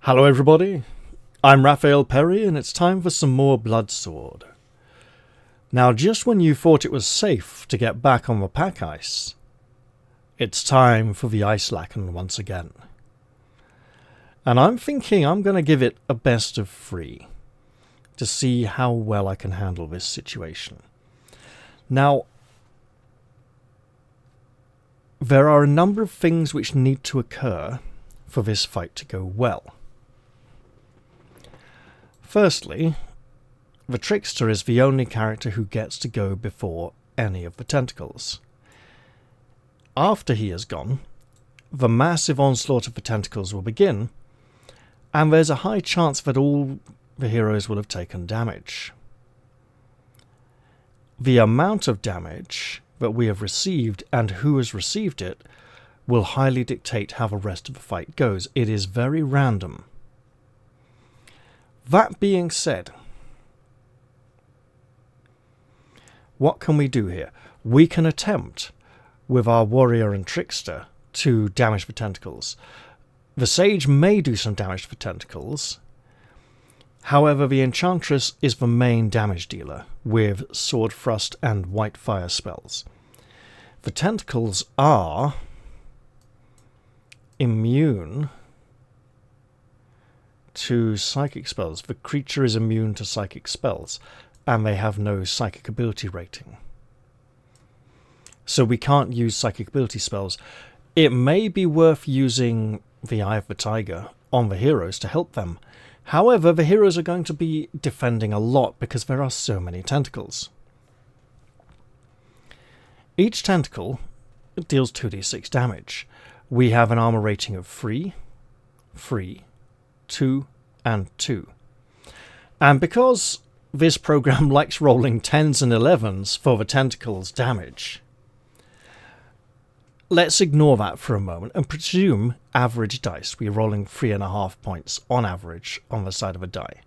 Hello everybody, I'm Raphael Perry and it's time for some more Bloodsword. Now just when you thought it was safe to get back on the pack ice, it's time for the Eislaken once again. And I'm thinking I'm going to give it a best of 3 to see how well I can handle this situation. Now, there are a number of things which need to occur for this fight to go well. Firstly, the Trickster is the only character who gets to go before any of the tentacles. After he is gone, the massive onslaught of the tentacles will begin, and there's a high chance that all the heroes will have taken damage. The amount of damage that we have received and who has received it will highly dictate how the rest of the fight goes. It is very random. That being said, what can we do here? We can attempt, with our warrior and trickster, to damage the tentacles. The sage may do some damage to the tentacles. However, the enchantress is the main damage dealer, with sword thrust and white fire spells. The tentacles are immune to psychic spells. The creature is immune to psychic spells, and they have no psychic ability rating. So we can't use psychic ability spells. It may be worth using the Eye of the Tiger on the heroes to help them. However, the heroes are going to be defending a lot because there are so many tentacles. Each tentacle deals 2d6 damage. We have an armor rating of 3, 2, and 2. And because this program likes rolling 10s and 11s for the tentacles damage, let's ignore that for a moment and presume average dice. We're rolling 3.5 points on average on the side of a die.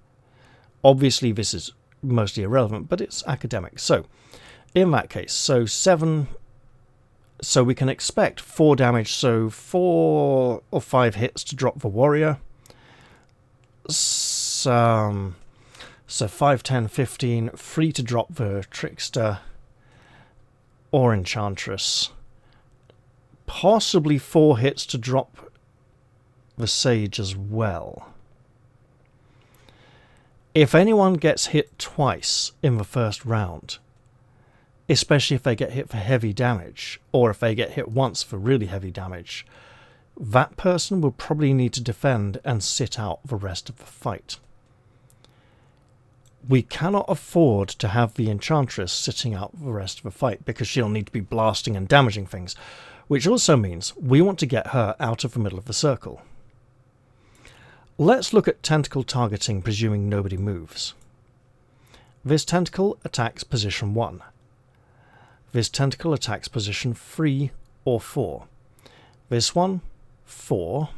Obviously this is mostly irrelevant, but it's academic. So in that case, so 7, so we can expect 4 damage, so 4 or 5 hits to drop the warrior. So 5, 10, 15, 3 to drop the trickster or enchantress. Possibly 4 hits to drop the sage as well. If anyone gets hit twice in the first round, especially if they get hit for heavy damage, or if they get hit once for really heavy damage, that person will probably need to defend and sit out the rest of the fight. We cannot afford to have the enchantress sitting out the rest of the fight because she'll need to be blasting and damaging things, which also means we want to get her out of the middle of the circle. Let's look at tentacle targeting, presuming nobody moves. This tentacle attacks position 1. This tentacle attacks position 3 or 4. This one, 4.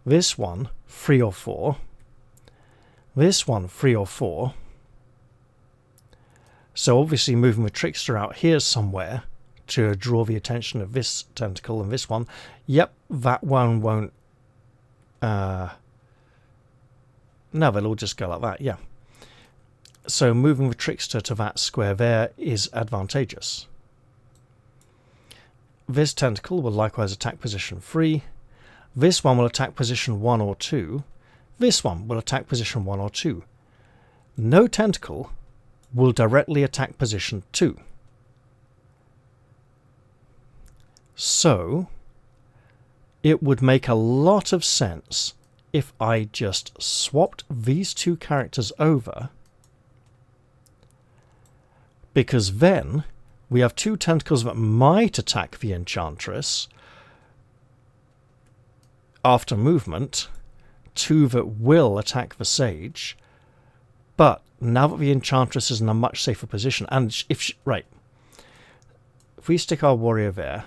This one, 3 or 4. This one, 3 or 4. So obviously moving the trickster out here somewhere to draw the attention of this tentacle and this one. Yep, that one won't... no, they'll all just go like that, yeah. So moving the trickster to that square there is advantageous. This tentacle will likewise attack position 3. This one will attack position 1 or 2. This one will attack position 1 or 2. No tentacle will directly attack position 2. So, it would make a lot of sense if I just swapped these 2 characters over, because then we have 2 tentacles that might attack the enchantress after movement, 2 that will attack the sage, but now that the enchantress is in a much safer position, and if we stick our warrior there,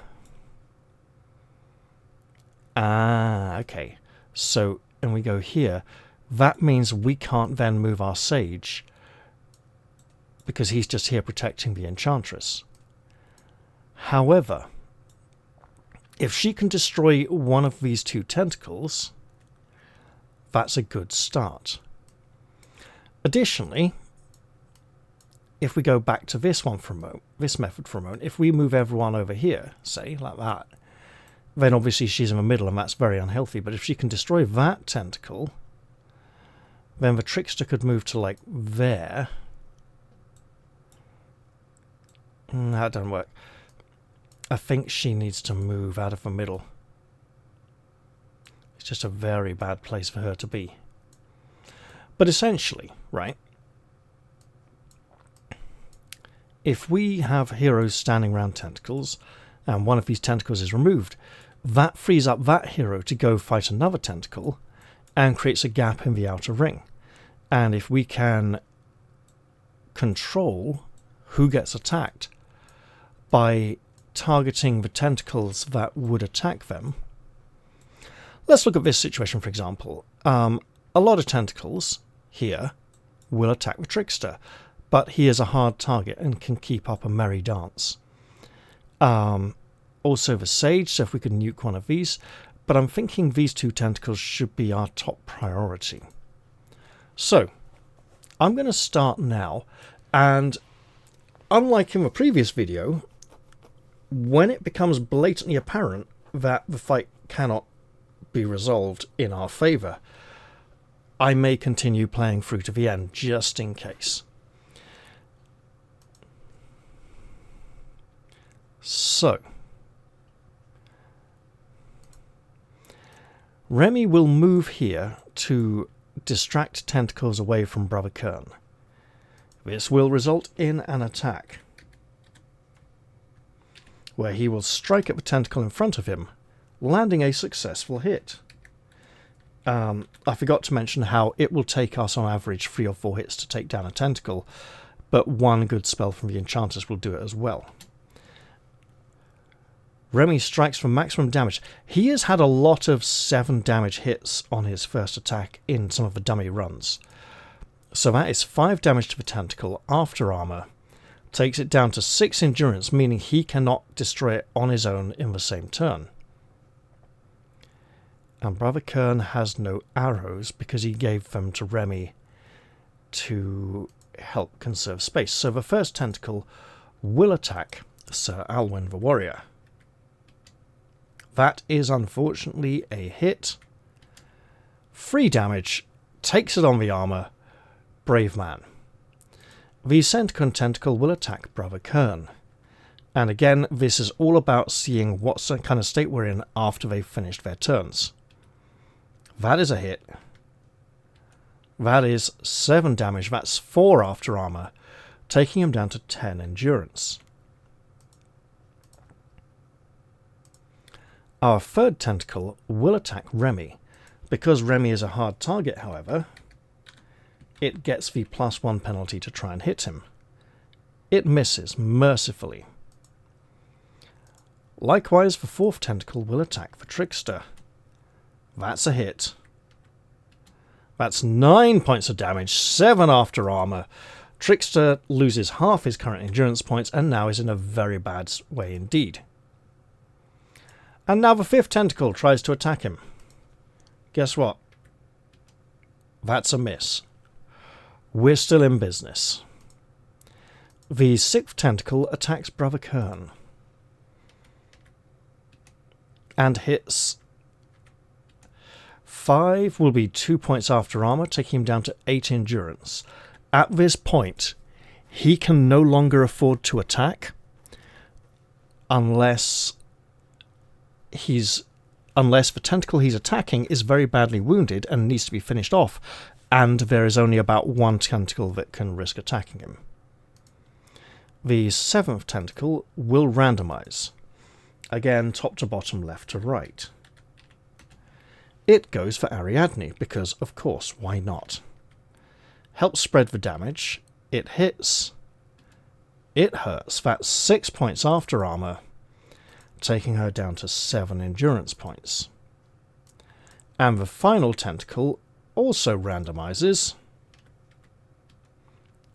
okay, so, and we go here, that means we can't then move our sage because he's just here protecting the enchantress. However, if she can destroy one of these 2 tentacles, That's a good start. Additionally, if we go back to this one for a moment, this method for a moment, if we move everyone over here, say, like that, then obviously she's in the middle and that's very unhealthy. But if she can destroy that tentacle, then the trickster could move to, like, there. That doesn't work. I think she needs to move out of the middle. It's just a very bad place for her to be. But essentially, right, if we have heroes standing around tentacles, and one of these tentacles is removed, that frees up that hero to go fight another tentacle, and creates a gap in the outer ring. And if we can control who gets attacked by targeting the tentacles that would attack them. Let's look at this situation, for example. A lot of tentacles here will attack the trickster, but he is a hard target and can keep up a merry dance. Also the sage, so if we could nuke one of these, but I'm thinking these two tentacles should be our top priority. So, I'm going to start now, and unlike in the previous video, when it becomes blatantly apparent that the fight cannot be resolved in our favour, I may continue playing through to the end, just in case. So, Remy will move here to distract tentacles away from Brother Kern. This will result in an attack, where he will strike at the tentacle in front of him, landing a successful hit. I forgot to mention how it will take us on average 3 or 4 hits to take down a tentacle, but one good spell from the enchanters will do it as well. Remy strikes for maximum damage. He has had a lot of 7 damage hits on his first attack in some of the dummy runs. So that is 5 damage to the tentacle after armor. Takes it down to 6 endurance, meaning he cannot destroy it on his own in the same turn. And Brother Kern has no arrows because he gave them to Remy to help conserve space. So the first tentacle will attack Sir Alwyn the warrior. That is unfortunately a hit. 3 damage, takes it on the armor. Brave man. The second tentacle will attack Brother Kern. And again, this is all about seeing what kind of state we're in after they've finished their turns. That is a hit. That is 7 damage. That's 4 after armor, taking him down to 10 endurance. Our third tentacle will attack Remy. Because Remy is a hard target, however, it gets the +1 penalty to try and hit him. It misses, mercifully. Likewise, the fourth tentacle will attack the trickster. That's a hit. That's 9 points of damage, 7 after armor. Trickster loses half his current endurance points and now is in a very bad way indeed. And now the fifth tentacle tries to attack him. Guess what? That's a miss. We're still in business. The sixth tentacle attacks Brother Kern. And hits. 5 will be 2 points after armor, taking him down to 8 endurance. At this point, he can no longer afford to attack unless the tentacle he's attacking is very badly wounded and needs to be finished off, and there is only about 1 tentacle that can risk attacking him. The seventh tentacle will randomize. Again, top to bottom, left to right. It goes for Ariadne, because, of course, why not? Helps spread the damage. It hits. It hurts. That's 6 points after armor, taking her down to 7 endurance points. And the final tentacle also randomizes,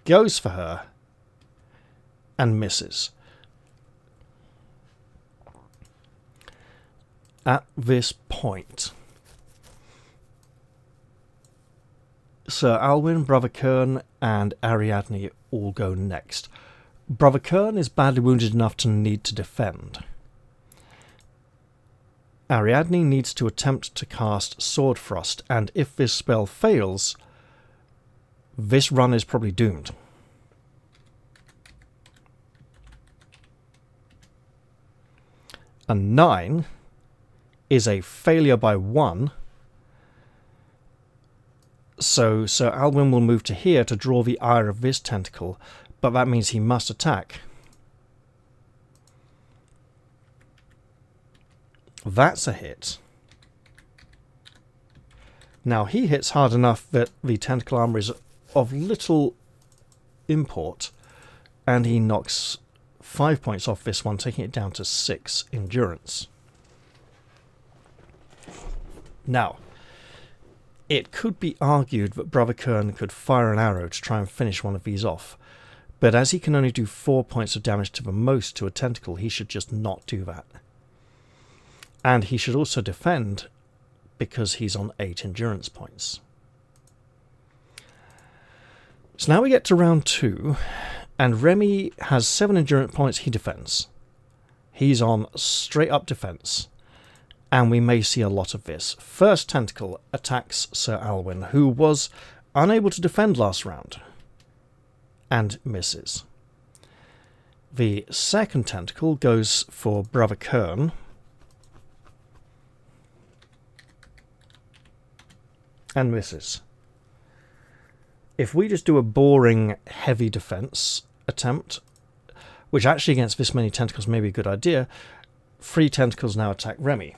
goes for her, and misses. At this point, Sir Alwyn, Brother Kern, and Ariadne all go next. Brother Kern is badly wounded enough to need to defend. Ariadne needs to attempt to cast Sword Thrust, and if this spell fails, this run is probably doomed. A 9 is a failure by 1, so Sir Alwyn will move to here to draw the ire of this tentacle, but that means he must attack. That's a hit. Now he hits hard enough that the tentacle armor is of little import, and he knocks 5 points off this one, taking it down to 6 endurance. Now, it could be argued that Brother Kern could fire an arrow to try and finish one of these off, but as he can only do 4 points of damage to the most to a tentacle, he should just not do that. And he should also defend, because he's on 8 endurance points. So now we get to round 2, and Remy has 7 endurance points. He defends. He's on straight up defense, and we may see a lot of this. First tentacle attacks Sir Alwyn, who was unable to defend last round, and misses. The second tentacle goes for Brother Kern, and misses. If we just do a boring heavy defense attempt, which actually against this many tentacles may be a good idea, 3 tentacles now attack Remy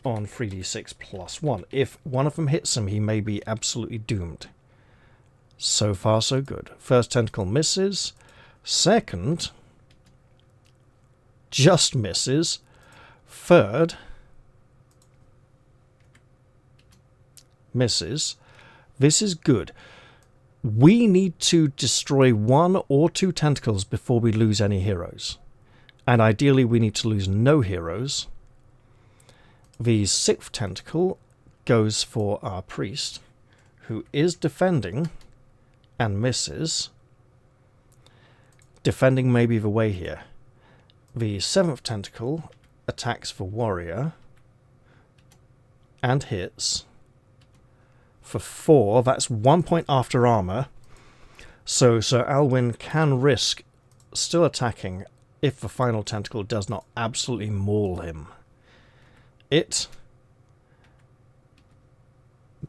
on 3d6 plus 1. If one of them hits him, he may be absolutely doomed. So far, so good. First tentacle misses. Second just misses. Third misses. This is good. We need to destroy 1 or 2 tentacles before we lose any heroes. And ideally we need to lose no heroes. The 6th tentacle goes for our priest, who is defending and misses. Defending may be the way here. The 7th tentacle attacks the warrior and hits for 4. That's 1 point after armor, so Sir Alwyn can risk still attacking if the final tentacle does not absolutely maul him. It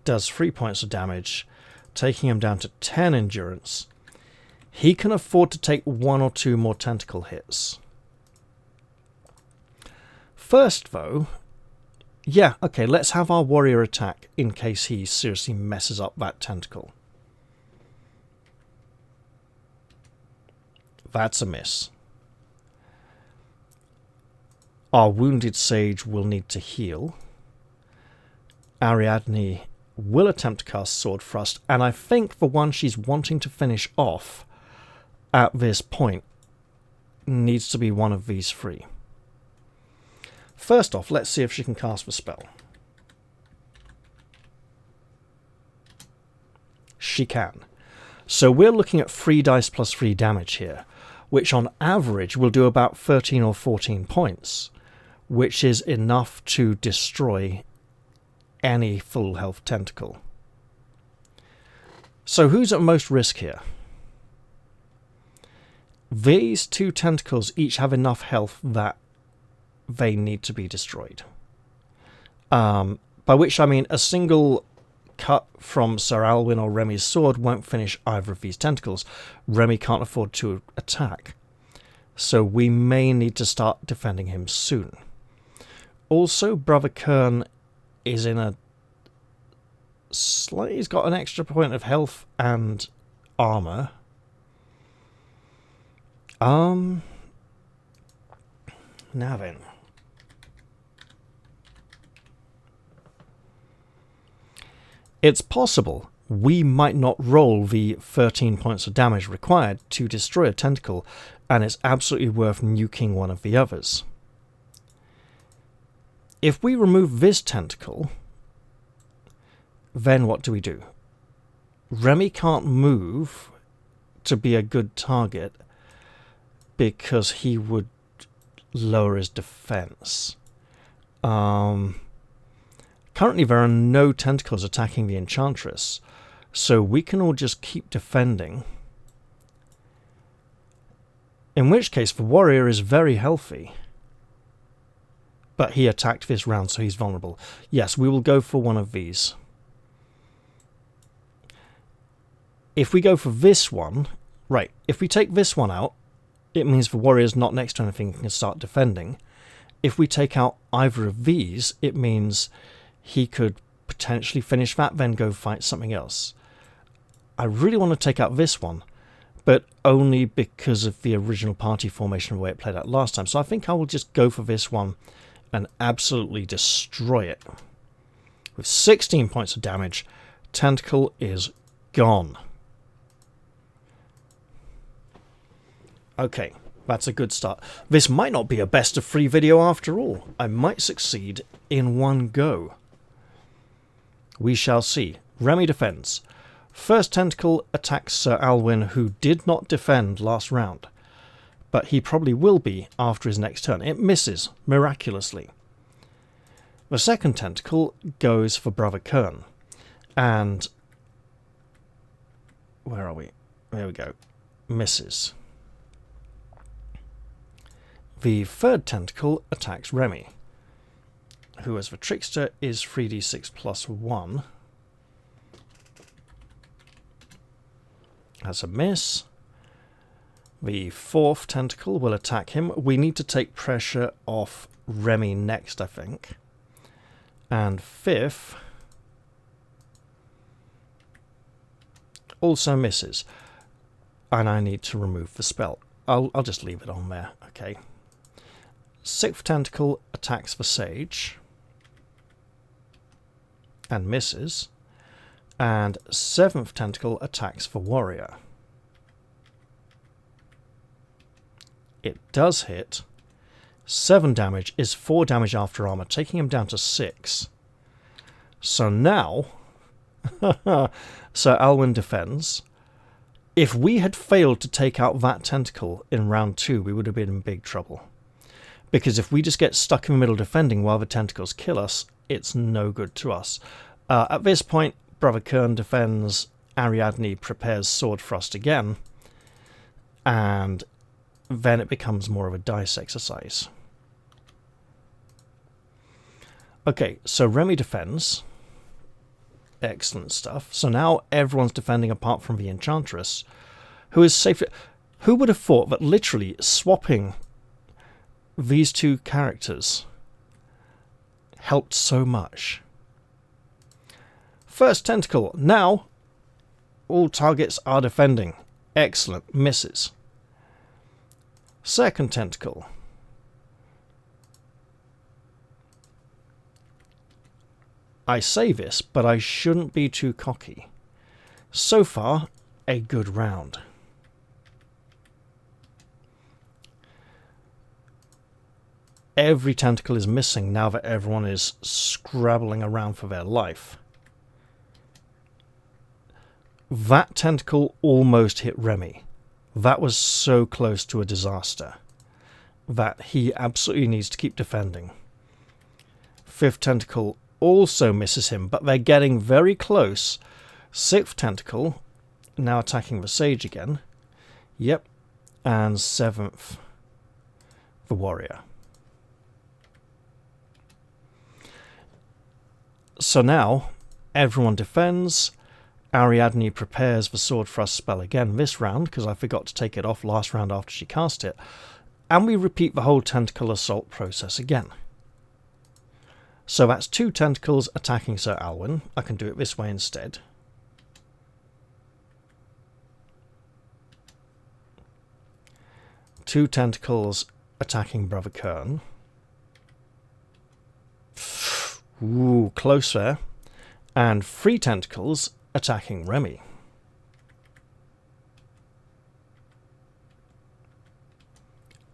does 3 points of damage, taking him down to 10 endurance. He can afford to take 1 or 2 more tentacle hits. First, though, yeah, okay, let's have our warrior attack in case he seriously messes up that tentacle. That's a miss. Our wounded sage will need to heal. Ariadne will attempt to cast Sword Thrust, and I think the one she's wanting to finish off at this point needs to be one of these 3. First off, let's see if she can cast the spell. She can. So we're looking at 3 dice plus 3 damage here, which on average will do about 13 or 14 points, which is enough to destroy any full health tentacle. So who's at most risk here? These 2 tentacles each have enough health that they need to be destroyed. By which I mean a single cut from Sir Alwyn or Remy's sword won't finish either of these tentacles. Remy can't afford to attack, so we may need to start defending him soon. Also, Brother Kern is in a he's got an extra point of health and armor. Now then. It's possible we might not roll the 13 points of damage required to destroy a tentacle, and it's absolutely worth nuking one of the others. If we remove this tentacle, then what do we do? Remy can't move to be a good target because he would lower his defense. Currently there are no tentacles attacking the Enchantress, so we can all just keep defending. In which case the warrior is very healthy. But he attacked this round, so he's vulnerable. Yes, we will go for one of these. If we go for this one... Right, if we take this one out, it means the warrior's not next to anything and can start defending. If we take out either of these, it means he could potentially finish that, then go fight something else. I really want to take out this one, but only because of the original party formation, the way it played out last time. So I think I will just go for this one and absolutely destroy it. With 16 points of damage, Tentacle is gone. Okay, that's a good start. This might not be a best of 3 video after all. I might succeed in one go. We shall see. Remy defends. First Tentacle attacks Sir Alwyn, who did not defend last round. But he probably will be after his next turn. It misses, miraculously. The second Tentacle goes for Brother Kern. And... where are we? There we go. Misses. The third Tentacle attacks Remy, who as the Trickster is 3d6 plus 1. That's a miss. The fourth Tentacle will attack him. We need to take pressure off Remy next, I think. And fifth also misses. And I need to remove the spell. I'll just leave it on there. Okay. Sixth Tentacle attacks the Sage and misses. And seventh Tentacle attacks the Warrior. It does hit. 7 damage is 4 damage after armor, taking him down to 6. So now, Sir Alwyn defends. If we had failed to take out that Tentacle in round 2, we would have been in big trouble. Because if we just get stuck in the middle defending while the Tentacles kill us, it's no good to us. At this point, Brother Kern defends, Ariadne prepares Sword Thrust again, and then it becomes more of a dice exercise. Okay, so Remy defends. Excellent stuff. So now everyone's defending apart from the Enchantress, who is safe. Who would have thought that literally swapping these two characters helped so much? First Tentacle. Now all targets are defending. Excellent. Misses. Second Tentacle. I say this, but I shouldn't be too cocky. So far, a good round. Every Tentacle is missing now that everyone is scrabbling around for their life. That Tentacle almost hit Remy. That was so close to a disaster that he absolutely needs to keep defending. Fifth Tentacle also misses him, but they're getting very close. Sixth Tentacle now attacking the Sage again. Yep. And seventh, the Warrior. So now everyone defends. Ariadne prepares the Sword Thrust spell again this round, because I forgot to take it off last round after she cast it. And we repeat the whole Tentacle Assault process again. So that's 2 Tentacles attacking Sir Alwyn. I can do it this way instead. Two Tentacles attacking Brother Kern. Ooh, close there. And 3 Tentacles attacking Remy.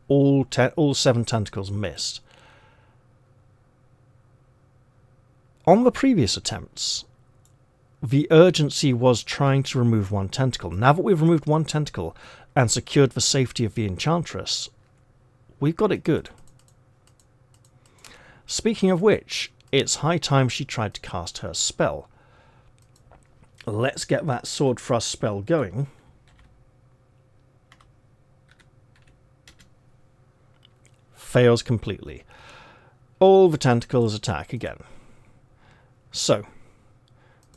All 7 Tentacles missed. On the previous attempts, the urgency was trying to remove one tentacle. Now that we've removed one tentacle and secured the safety of the Enchantress, we've got it good. Speaking of which, it's high time she tried to cast her spell. Let's get that sword thrust spell going. Fails completely. All the tentacles attack again. So,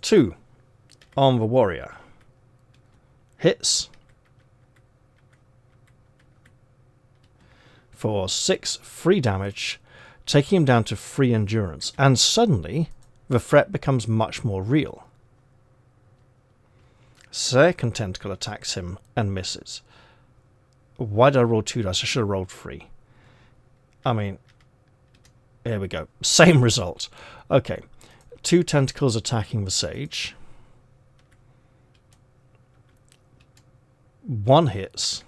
2 on the warrior. Hits. For 6 free damage, taking him down to 3 endurance. And suddenly, the threat becomes much more real. Second tentacle attacks him and misses. Why did I roll 2 dice? I should have rolled 3. I mean, here we go. Same result. Okay. 2 tentacles attacking the sage. 1 hits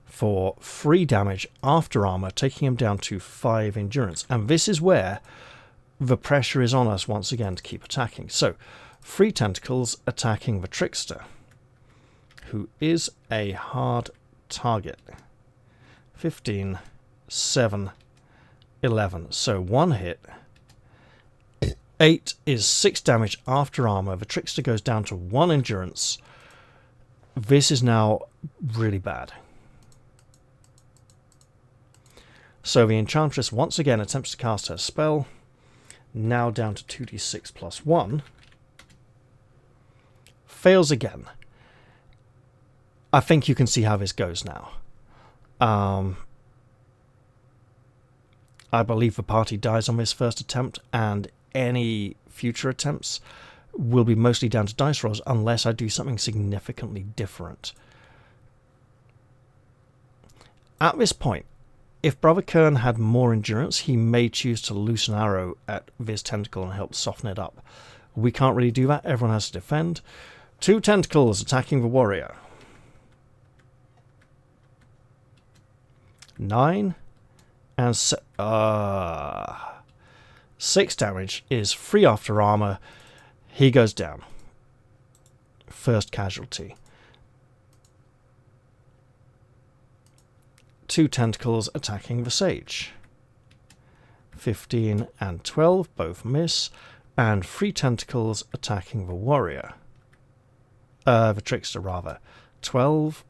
for 3 damage after armor, taking him down to 5 endurance. And this is where the pressure is on us once again to keep attacking. So, 3 tentacles attacking the trickster, who is a hard target. 15, 7, 11. So 1 hit. 8 is 6 damage after armor. The trickster goes down to 1 endurance. This is now really bad. So the Enchantress once again attempts to cast her spell. Now down to 2d6 plus 1. Fails again. I think you can see how this goes now. I believe the party dies on this first attempt, and any future attempts will be mostly down to dice rolls unless I do something significantly different. At this point, if Brother Kern had more endurance, he may choose to loose an arrow at this tentacle and help soften it up. We can't really do that. Everyone has to defend. 2 tentacles attacking the warrior. 9 and 6 damage is 3 after armor. He goes down. First casualty. 2 tentacles attacking the sage. 15 and 12 both miss, and 3 tentacles attacking the warrior. The trickster rather. 12,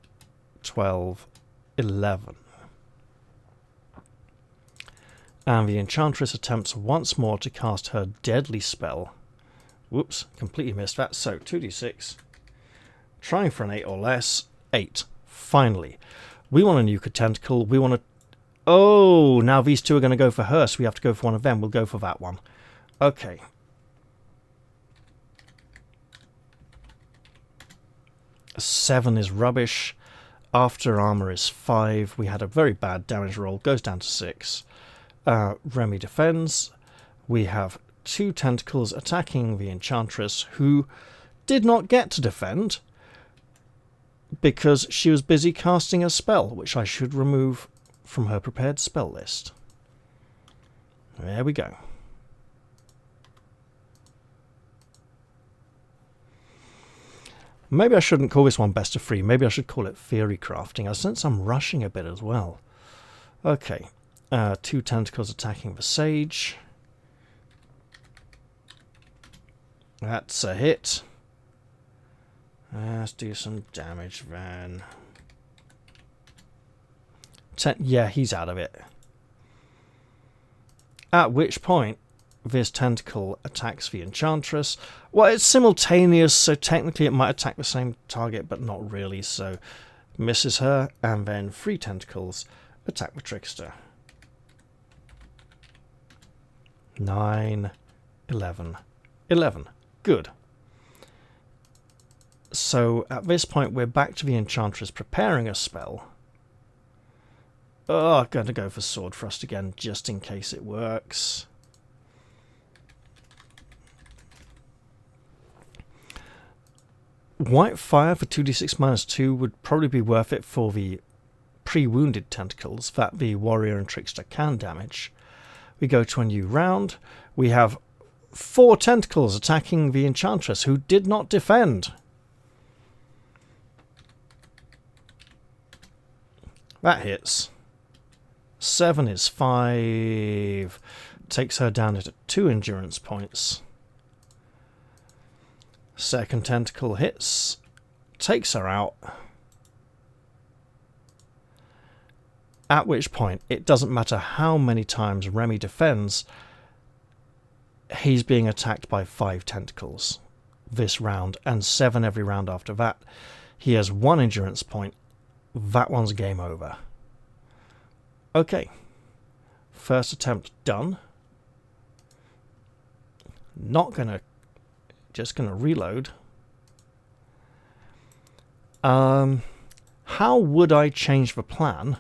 12, 11. And the Enchantress attempts once more to cast her deadly spell. Whoops, completely missed that. So 2d6. Trying for an 8 or less. 8. Finally. We want to nuke a tentacle. We want to... Oh, now these 2 are going to go for her, so we have to go for one of them. We'll go for that one. Okay. A 7 is rubbish. After armor is 5. We had a very bad damage roll. Goes down to 6. Remy defends. We have 2 tentacles attacking the Enchantress, who did not get to defend because she was busy casting a spell, which I should remove from her prepared spell list. There we go. Maybe I shouldn't call this one best of 3. Maybe I should call it theory crafting. I sense I'm rushing a bit as well. Okay. 2 tentacles attacking the sage. That's a hit. Let's do some damage then. Yeah, he's out of it. At which point, this tentacle attacks the Enchantress. Well, it's simultaneous, so technically it might attack the same target, but not really, so misses her, and then 3 tentacles attack the trickster. 9, 11, 11. Good. So at this point we're back to the Enchantress preparing a spell. Oh, I'm going to go for Sword Thrust again just in case it works. White Fire for 2d6 minus 2 would probably be worth it for the pre-wounded tentacles that the warrior and trickster can damage. We go to a new round. We have 4 tentacles attacking the Enchantress, who did not defend. That hits. 7 is 5. Takes her down to 2 endurance points. Second tentacle hits. Takes her out. At which point, it doesn't matter how many times Remy defends, he's being attacked by 5 tentacles this round, and 7 every round after that. He has 1 endurance point. That one's game over. Okay. First attempt done. Just gonna reload. How would I change the plan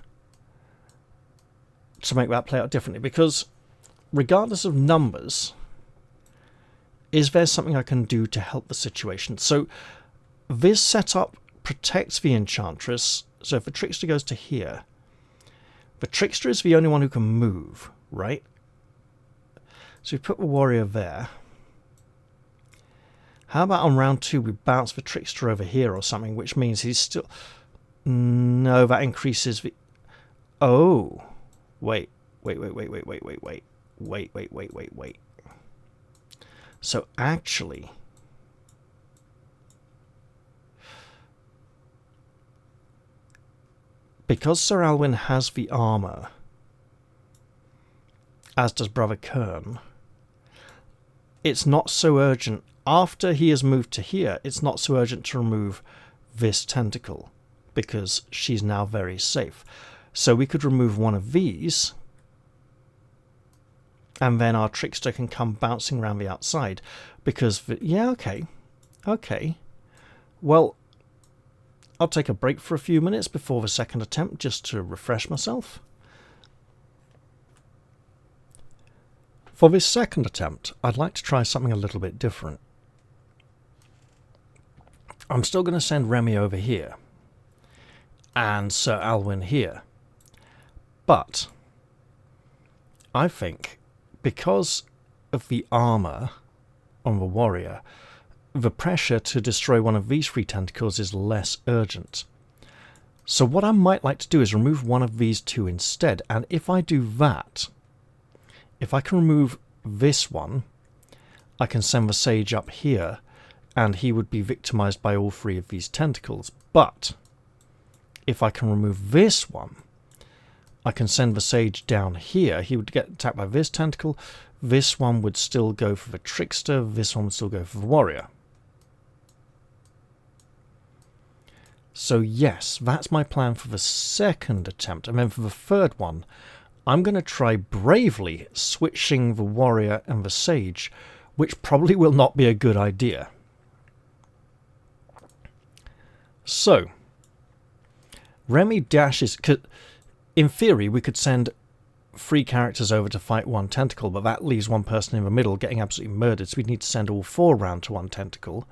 to make that play out differently? Because regardless of numbers, is there something I can do to help the situation? So this setup protects the Enchantress. So if the Trickster goes to here, the Trickster is the only one who can move, right? So we put the Warrior there. How about on round 2 we bounce the Trickster over here or something, which means he's still... No, that increases the... Oh. Wait. So actually... because Sir Alwyn has the armour, as does Brother Kern, it's not so urgent. After he has moved to here, it's not so urgent to remove this tentacle, because she's now very safe. So we could remove one of these, and then our Trickster can come bouncing around the outside, because... yeah, okay. Okay. Well, I'll take a break for a few minutes before the second attempt, just to refresh myself. For this second attempt, I'd like to try something a little bit different. I'm still going to send Remy over here, and Sir Alwyn here. But I think because of the armour on the Warrior, the pressure to destroy one of these 3 tentacles is less urgent. So what I might like to do is remove one of these 2 instead, and if I do that, if I can remove this one, I can send the Sage up here, and he would be victimized by all 3 of these tentacles. But if I can remove this one, I can send the Sage down here. He would get attacked by this tentacle. This one would still go for the Trickster. This one would still go for the Warrior. So yes, that's my plan for the second attempt. And then for the third one, I'm going to try bravely switching the Warrior and the Sage, which probably will not be a good idea. So, Remy dashes... in theory, we could send 3 characters over to fight 1 tentacle, but that leaves 1 person in the middle getting absolutely murdered, so we'd need to send all 4 round to 1 tentacle.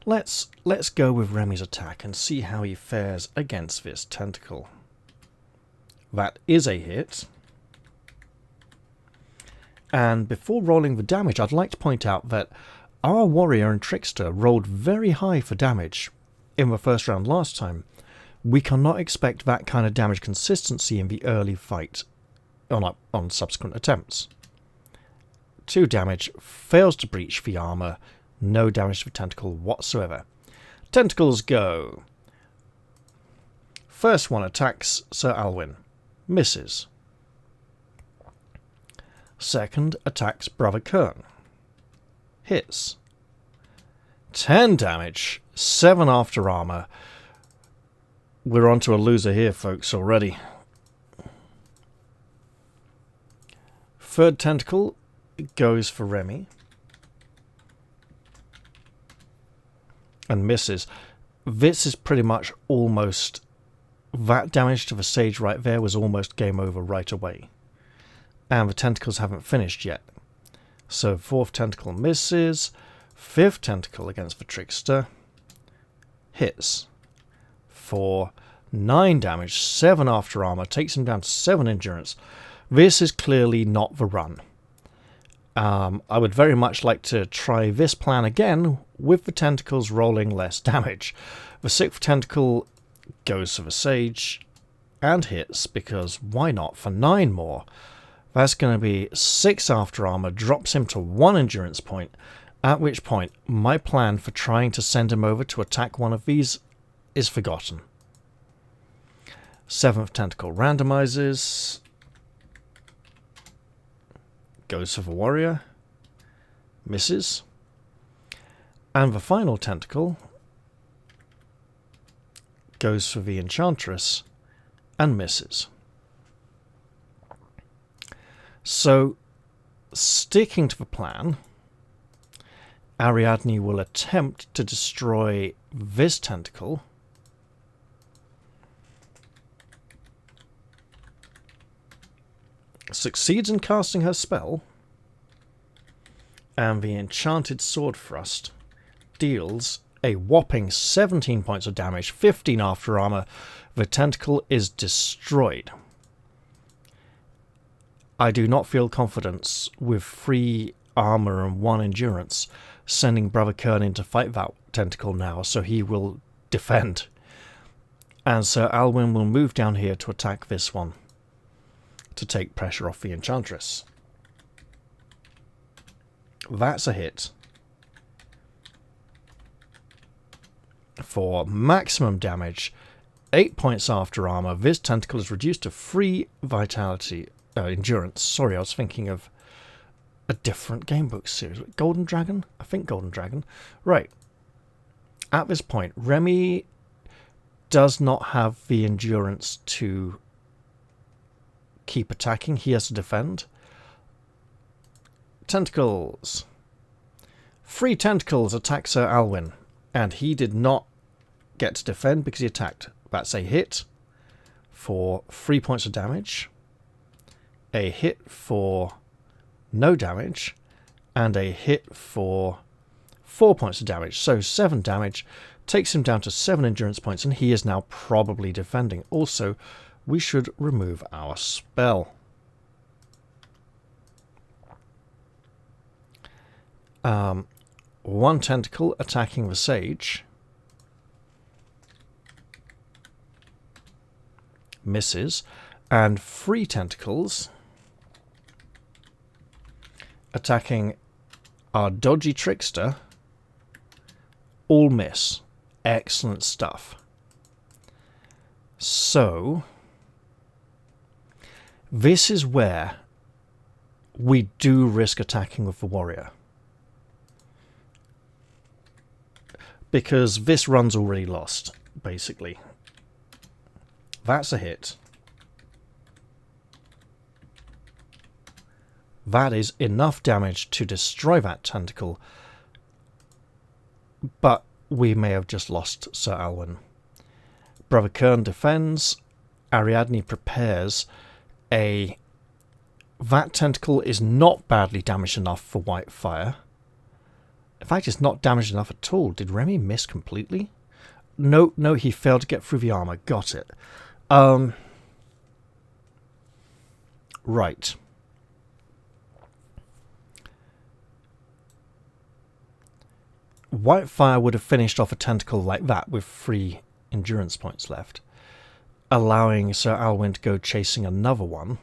Let's go with Remy's attack and see how he fares against this tentacle. That is a hit. And before rolling the damage, I'd like to point out that our Warrior and Trickster rolled very high for damage in the first round last time. We cannot expect that kind of damage consistency in the early fight on subsequent attempts. 2 damage, fails to breach the armour, no damage to the tentacle whatsoever. Tentacles go. First one attacks Sir Alwyn, misses. Second attacks Brother Kern, hits. 10 damage, 7 after armour. We're on to a loser here, folks, already. Third tentacle goes for Remy. And misses. This is pretty much almost... that damage to the Sage right there was almost game over right away. And the tentacles haven't finished yet. So 4th tentacle misses. 5th tentacle against the Trickster hits for 9 damage, 7 after armor, takes him down to 7 endurance. This is clearly not the run. I would very much like to try this plan again with the tentacles rolling less damage. The 6th tentacle goes for the sage and hits, because why not, for 9 more. That's going to be 6 after armor, drops him to 1 endurance point, at which point my plan for trying to send him over to attack one of these is forgotten. 7th tentacle randomizes, goes for the warrior, misses, and the final tentacle goes for the enchantress and misses. So, sticking to the plan, Ariadne will attempt to destroy this tentacle, succeeds in casting her spell, and the enchanted sword thrust deals a whopping 17 points of damage, 15 after armor. The tentacle is destroyed. I do not feel confidence with 3 armor and 1 endurance sending Brother Kern in to fight that tentacle now, so he will defend. And Sir Alwyn will move down here to attack this one, to take pressure off the enchantress. That's a hit. For maximum damage, 8 points after armor, this tentacle is reduced to 3 vitality, endurance. Sorry, I was thinking of a different gamebook series. Golden Dragon? I think Golden Dragon. Right. At this point, Remy does not have the endurance to keep attacking. He has to defend. Tentacles. 3 tentacles attack Sir Alwyn, and he did not get to defend because he attacked. That's a hit for 3 points of damage, a hit for no damage, and a hit for 4 points of damage. So 7 damage takes him down to 7 endurance points, and he is now probably defending. Also, we should remove our spell. One tentacle attacking the sage. Misses. And 3 tentacles attacking our dodgy trickster. All miss. Excellent stuff. So, this is where we do risk attacking with the warrior, because this run's already lost, basically. That's a hit. That is enough damage to destroy that tentacle, but we may have just lost Sir Alwyn. Brother Kern defends. Ariadne prepares. That tentacle is not badly damaged enough for white fire. In fact, it's not damaged enough at all. Did Remy miss completely? No, he failed to get through the armor. Got it. Right. White fire would have finished off a tentacle like that with 3 endurance points left, allowing Sir Alwyn to go chasing another one.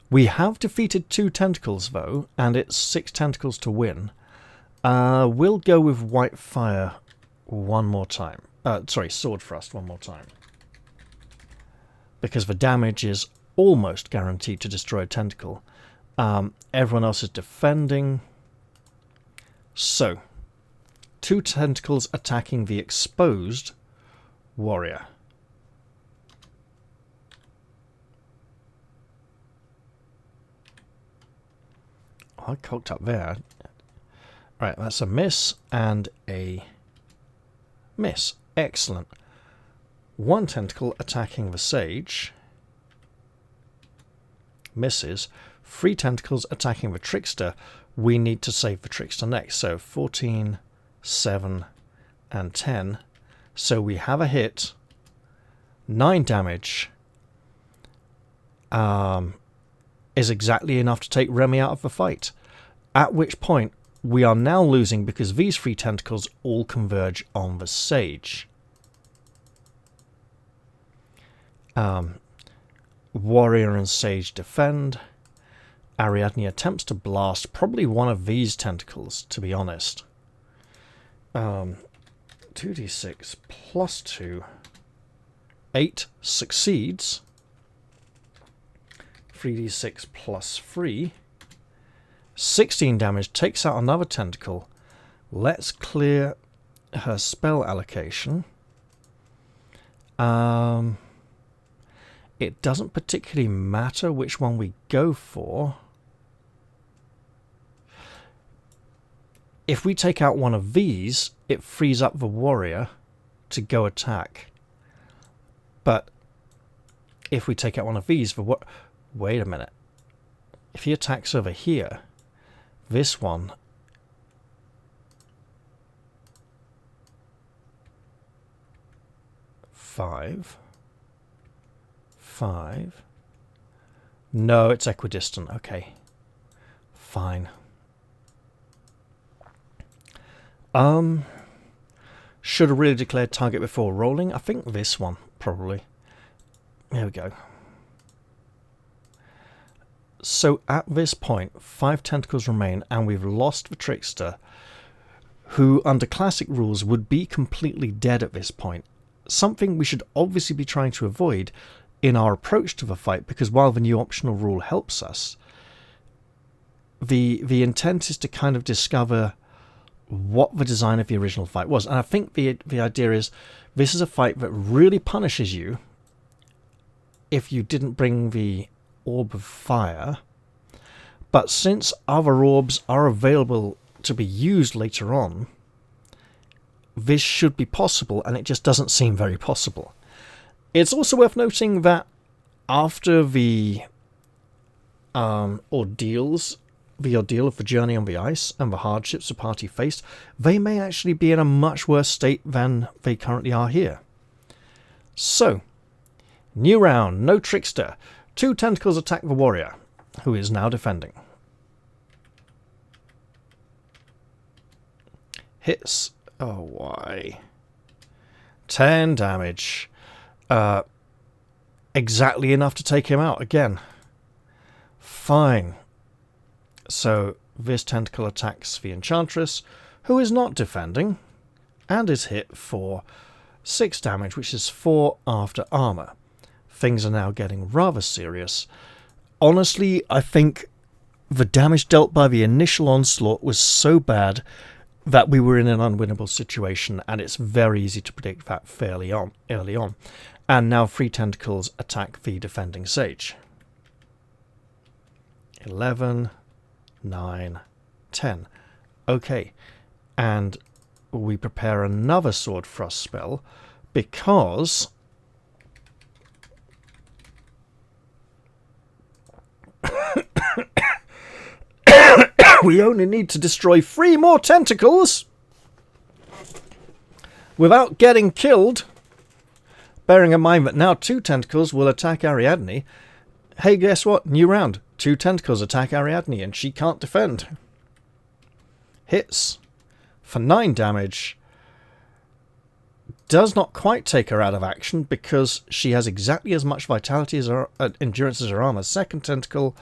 We have defeated 2 tentacles, though, and it's 6 tentacles to win. We'll go with white fire one more time. Sword thrust one more time. Because the damage is almost guaranteed to destroy a tentacle. Everyone else is defending. So, 2 tentacles attacking the exposed warrior. I cocked up there. Right, that's a miss and a miss. Excellent. 1 tentacle attacking the sage. Misses. 3 tentacles attacking the trickster. We need to save the trickster next. So 14, 7, and 10. So we have a hit. 9 damage. is exactly enough to take Remy out of the fight. At which point, we are now losing because these 3 tentacles all converge on the Sage. Warrior and Sage defend. Ariadne attempts to blast probably one of these tentacles, to be honest. 2d6 plus 2. 8 succeeds. 3d6 plus 3. 16 damage, takes out another tentacle. Let's clear her spell allocation. It doesn't particularly matter which one we go for. If we take out one of these, it frees up the warrior to go attack. But if we take out one of these, wait a minute. If he attacks over here, this one five. No, it's equidistant. Okay. Fine. Should have really declared target before rolling. I think this one, probably. There we go. So at this point, 5 tentacles remain, and we've lost the Trickster, who, under classic rules, would be completely dead at this point. Something we should obviously be trying to avoid in our approach to the fight, because while the new optional rule helps us, the intent is to kind of discover what the design of the original fight was. And I think the idea is this is a fight that really punishes you if you didn't bring the Orb of Fire. But since other orbs are available to be used later on, this should be possible, and it just doesn't seem very possible. It's also worth noting that after the ordeal of the journey on the ice and the hardships the party faced, they may actually be in a much worse state than they currently are here. So, new round, no Trickster. 2 tentacles attack the warrior, who is now defending. Hits. Oh, why? 10 damage. Exactly enough to take him out again. Fine. So this tentacle attacks the Enchantress, who is not defending, and is hit for 6 damage, which is 4 after armor. Things are now getting rather serious. Honestly, I think the damage dealt by the initial onslaught was so bad that we were in an unwinnable situation, and it's very easy to predict that early on. And now 3 tentacles attack the defending Sage. 11, 9, 10. Okay, and we prepare another sword thrust spell because we only need to destroy 3 more tentacles without getting killed. Bearing in mind that now 2 tentacles will attack Ariadne. Hey, guess what? New round. 2 tentacles attack Ariadne and she can't defend. Hits for 9 damage. Does not quite take her out of action because she has exactly as much vitality as her endurance as her armor. Second tentacle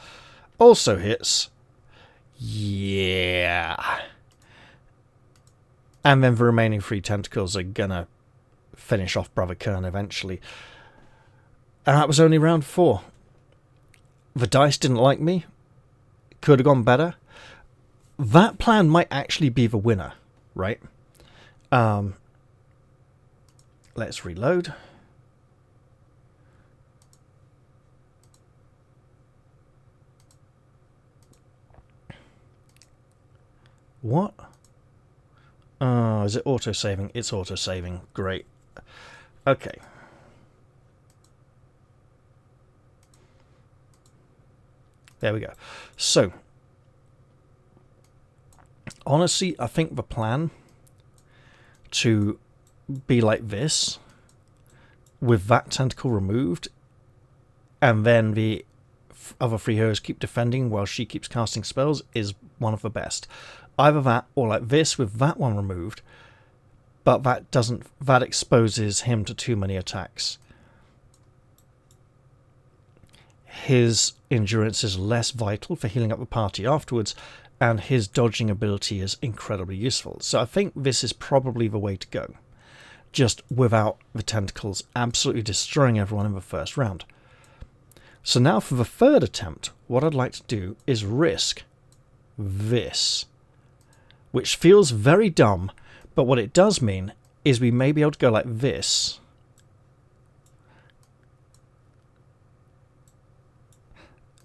also hits. Yeah. And then the remaining 3 tentacles are gonna finish off Brother Kern eventually. And that was only round 4. The dice didn't like me. Could have gone better. That plan might actually be the winner, right? Let's reload. What? Is it auto-saving? It's auto-saving. Great. Okay. There we go. So, honestly, I think the plan to be like this, with that tentacle removed, and then the other free heroes keep defending while she keeps casting spells is one of the best. Either that or like this with that one removed, but that exposes him to too many attacks. His endurance is less vital for healing up the party afterwards, and his dodging ability is incredibly useful. So I think this is probably the way to go, just without the tentacles absolutely destroying everyone in the first round. So now for the third attempt, what I'd like to do is risk this, which feels very dumb, but what it does mean is we may be able to go like this.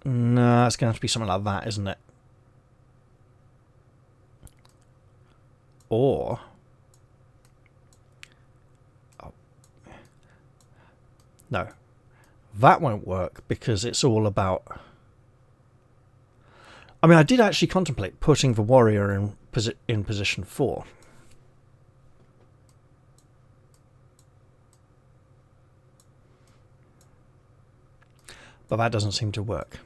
No, it's going to have to be something like that, isn't it? Or... oh. No. That won't work because it's all about... I mean, I did actually contemplate putting the warrior in position 4. But that doesn't seem to work.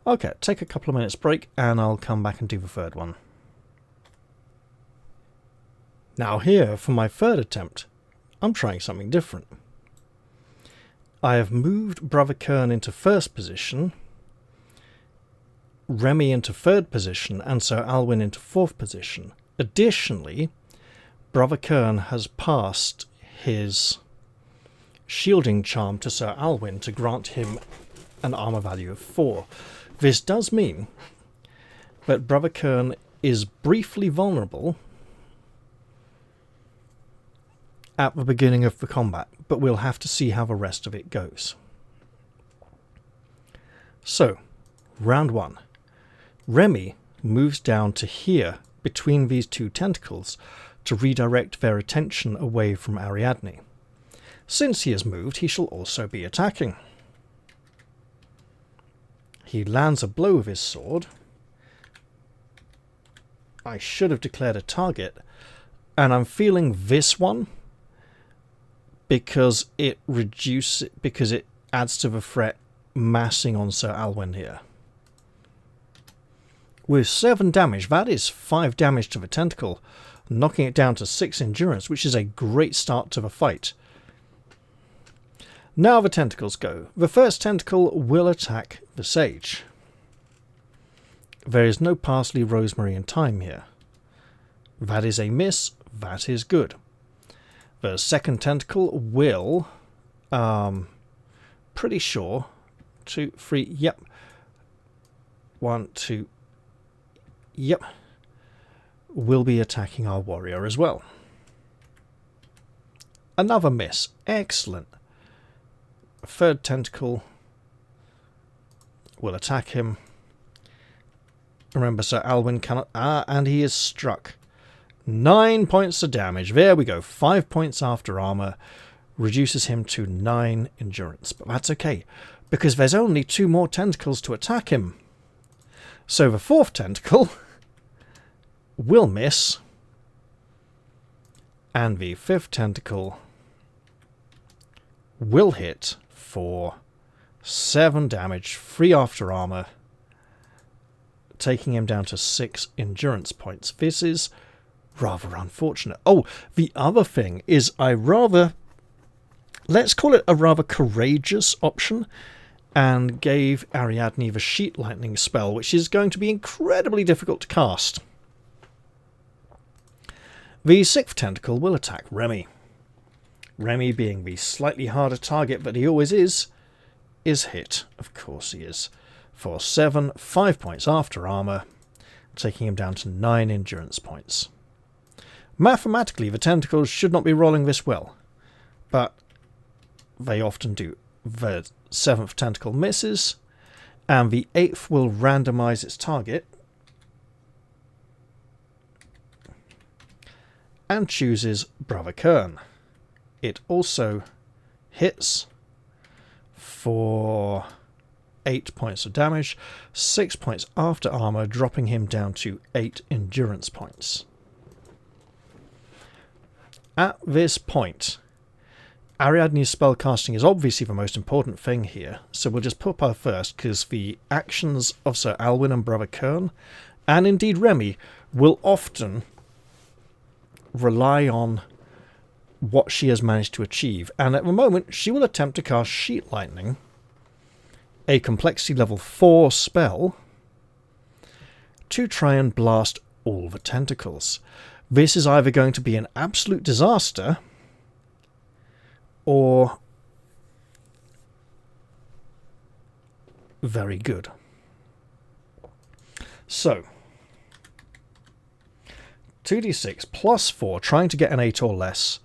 Okay, take a couple of minutes break and I'll come back and do the third one. Now here, for my third attempt, I'm trying something different. I have moved Brother Kern into first position, Remy into third position, and Sir Alwyn into fourth position. Additionally, Brother Kern has passed his shielding charm to Sir Alwyn to grant him an armor value of 4. This does mean that Brother Kern is briefly vulnerable at the beginning of the combat, but we'll have to see how the rest of it goes. So, round 1. Remy moves down to here between these two tentacles to redirect their attention away from Ariadne. Since he has moved, he shall also be attacking. He lands a blow with his sword. I should have declared a target, and I'm feeling this one because it adds to the threat massing on Sir Alwyn here. With 7 damage, that is 5 damage to the tentacle, knocking it down to 6 endurance, which is a great start to the fight. Now the tentacles go. The first tentacle will attack the sage. There is no parsley, rosemary and thyme here. That is a miss. That is good. The second tentacle will, pretty sure, 2, 3, yep. 1, 2, yep. Will be attacking our warrior as well. Another miss. Excellent. Third tentacle will attack him. Remember, Sir Alwyn cannot... and he is struck. 9 points of damage. There we go. 5 points after armor. Reduces him to 9 endurance. But that's okay, because there's only 2 more tentacles to attack him. So the fourth tentacle will miss. And the fifth tentacle will hit for 7 damage, 3 after armor, taking him down to 6 endurance points. This is rather unfortunate. Oh, the other thing is let's call it a rather courageous option, and gave Ariadne the sheet lightning spell, which is going to be incredibly difficult to cast. The 6th tentacle will attack Remy. Remy, being the slightly harder target that he always is hit. Of course he is. For 7, 5 points after armor, taking him down to 9 endurance points. Mathematically, the tentacles should not be rolling this well, but they often do. The 7th tentacle misses, and the 8th will randomize its target and chooses Brother Kern. It also hits for 8 points of damage, 6 points after armor, dropping him down to 8 endurance points. At this point, Ariadne's spellcasting is obviously the most important thing here, so we'll just put her first, because the actions of Sir Alwyn and Brother Kern, and indeed Remy, will often rely on what she has managed to achieve. And at the moment, she will attempt to cast Sheet Lightning, a complexity level 4 spell, to try and blast all the tentacles. This is either going to be an absolute disaster, or very good. So, 2d6 plus 4, trying to get an 8 or less.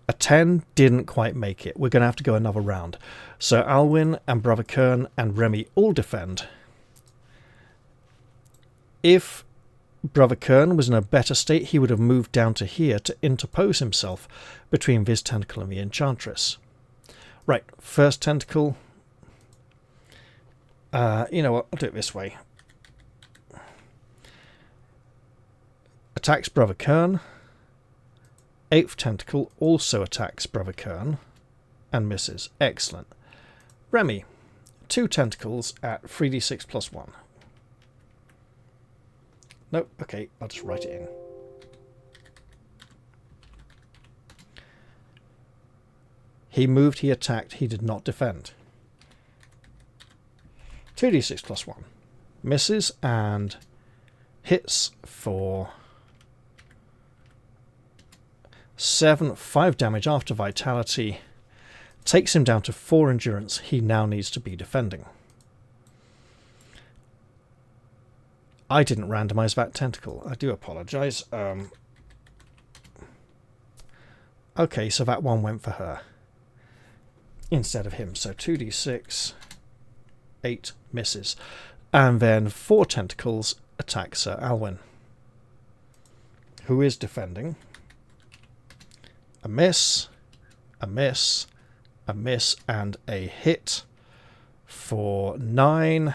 A 10 didn't quite make it. We're going to have to go another round. So Alwyn and Brother Kern and Remy all defend. If Brother Kern was in a better state, he would have moved down to here to interpose himself between this tentacle and the Enchantress. Right, first tentacle. You know what, I'll do it this way. Attacks Brother Kern. 8th tentacle also attacks Brother Kern and misses. Excellent. Remy, 2 tentacles at 3d6 plus 1. Nope, okay, I'll just write it in. He moved, he attacked, he did not defend. 2d6 plus 1. Misses and hits for 7, 5 damage after vitality. Takes him down to 4 endurance. He now needs to be defending. I didn't randomize that tentacle. I do apologize. Okay, so that one went for her instead of him. So 2d6, 8 misses. And then 4 tentacles attack Sir Alwyn, who is defending. A miss, a miss, a miss, and a hit for 9.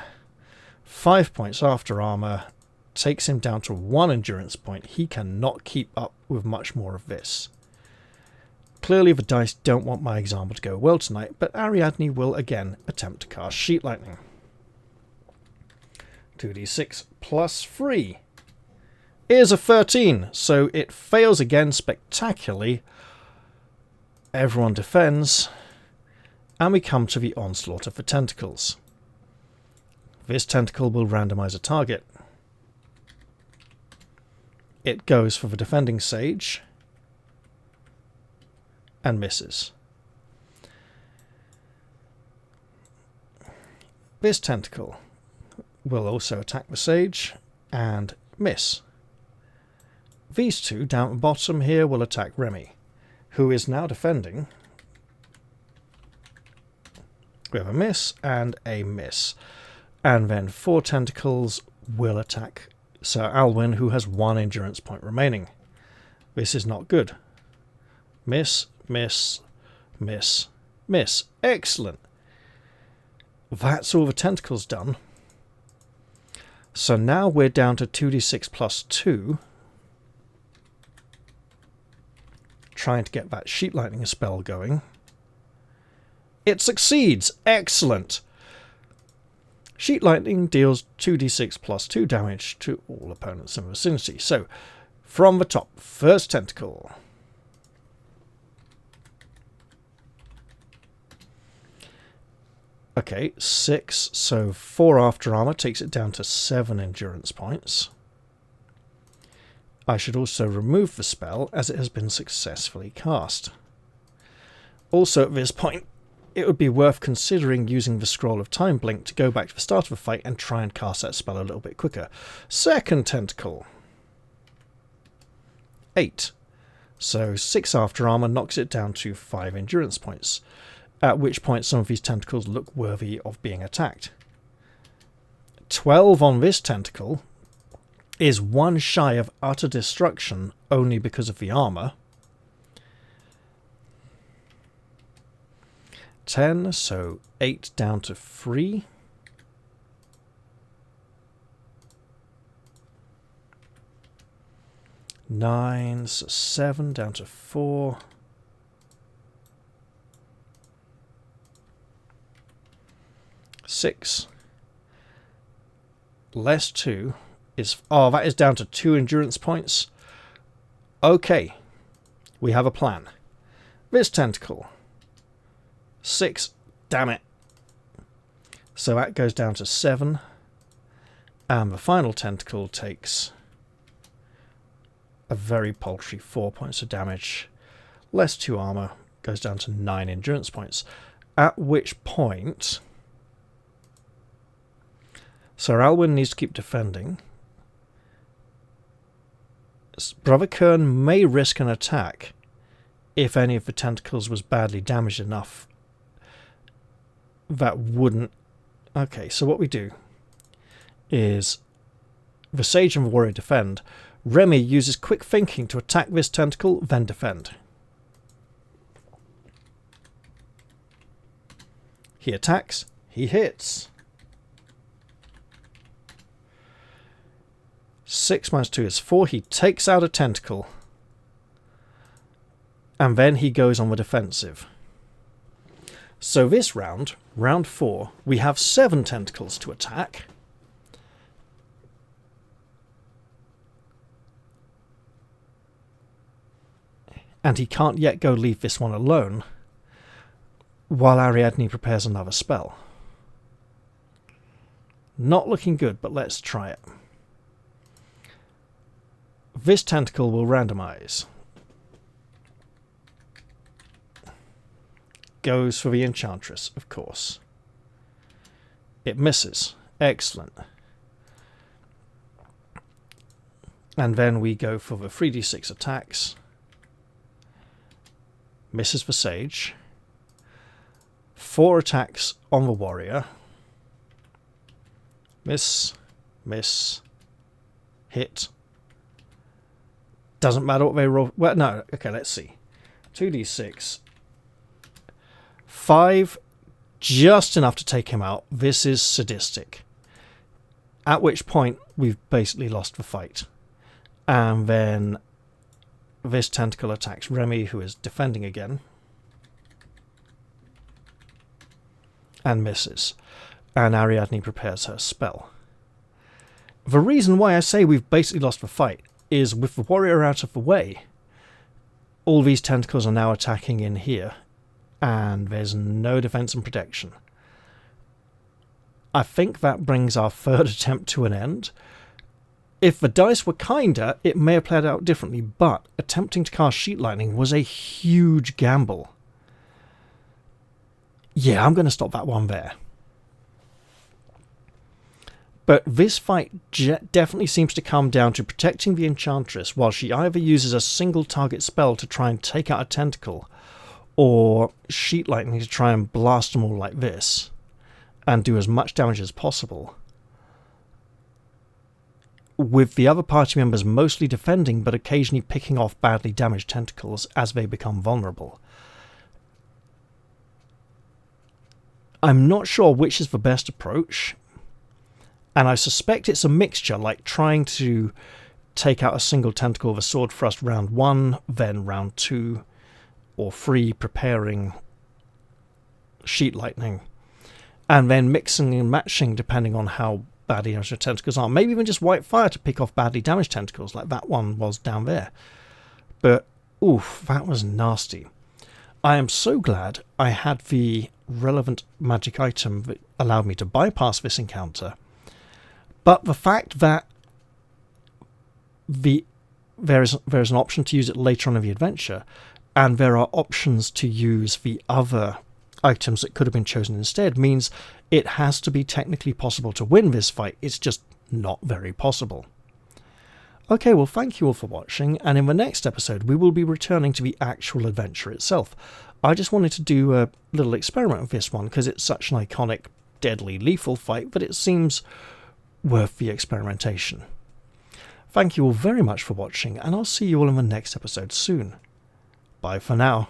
5 points after armor, takes him down to 1 endurance point. He cannot keep up with much more of this. Clearly the dice don't want my example to go well tonight, but Ariadne will again attempt to cast Sheet Lightning. 2d6 plus 3 is a 13, so it fails again spectacularly. Everyone defends, and we come to the onslaught of the tentacles. This tentacle will randomize a target. It goes for the defending sage and misses. This tentacle will also attack the sage and miss. These two down at the bottom here will attack Remy, who is now defending. We have a miss and a miss. And then 4 tentacles will attack Sir Alwyn, who has 1 endurance point remaining. This is not good. Miss, miss, miss, miss. Excellent. That's all the tentacles done. So now we're down to 2d6 plus 2. Trying to get that Sheet Lightning spell going. It succeeds! Excellent! Sheet Lightning deals 2d6 plus 2 damage to all opponents in the vicinity. So, from the top, first tentacle. Okay, 6, so 4 after armor takes it down to 7 endurance points. I should also remove the spell as it has been successfully cast. Also at this point, it would be worth considering using the Scroll of Time Blink to go back to the start of the fight and try and cast that spell a little bit quicker. Second tentacle. 8. So 6 after armor knocks it down to 5 endurance points, at which point some of these tentacles look worthy of being attacked. 12 on this tentacle is 1 shy of utter destruction only because of the armor. 10, so 8 down to 3. Nine, so 7 down to 4. 6 less 2 is... Oh, that is down to 2 endurance points. Okay. We have a plan. This tentacle. 6. Damn it. So that goes down to 7. And the final tentacle takes a very paltry 4 points of damage. Less 2 armor. Goes down to 9 endurance points. At which point... Sir Alwyn needs to keep defending. Brother Kern may risk an attack if any of the tentacles was badly damaged enough. That wouldn't... Okay, so what we do is the Sage and the Warrior defend. Remy uses quick thinking to attack this tentacle, then defend. He attacks, he hits. 6 minus 2 is 4. He takes out a tentacle. And then he goes on the defensive. So this round, round 4, we have 7 tentacles to attack. And he can't yet go leave this one alone while Ariadne prepares another spell. Not looking good, but let's try it. This tentacle will randomize. Goes for the Enchantress, of course. It misses. Excellent. And then we go for the 3d6 attacks. Misses the Sage. 4 attacks on the Warrior. Miss. Miss. Hit. Doesn't matter what they roll. Well, no. Okay, let's see. 2d6. 5. Just enough to take him out. This is sadistic. At which point, we've basically lost the fight. And then this tentacle attacks Remy, who is defending again. And misses. And Ariadne prepares her spell. The reason why I say we've basically lost the fight is with the Warrior out of the way, all these tentacles are now attacking in here, and there's no defense and protection. I think that brings our third attempt to an end. If the dice were kinder, it may have played out differently, but attempting to cast Sheet Lightning was a huge gamble. Yeah, I'm going to stop that one there. But this fight definitely seems to come down to protecting the Enchantress while she either uses a single target spell to try and take out a tentacle, or Sheet Lightning to try and blast them all like this, and do as much damage as possible. With the other party members mostly defending, but occasionally picking off badly damaged tentacles as they become vulnerable. I'm not sure which is the best approach. And I suspect it's a mixture, like trying to take out a single tentacle with a sword thrust round 1, then round 2 or 3 preparing Sheet Lightning, and then mixing and matching depending on how badly damaged the tentacles are. Maybe even just White Fire to pick off badly damaged tentacles, like that one was down there. But, oof, that was nasty. I am so glad I had the relevant magic item that allowed me to bypass this encounter. But the fact that there is an option to use it later on in the adventure, and there are options to use the other items that could have been chosen instead, means it has to be technically possible to win this fight. It's just not very possible. Okay, well, thank you all for watching, and in the next episode we will be returning to the actual adventure itself. I just wanted to do a little experiment with this one, because it's such an iconic, deadly, lethal fight that it seems worth the experimentation. Thank you all very much for watching, and I'll see you all in the next episode soon. Bye for now.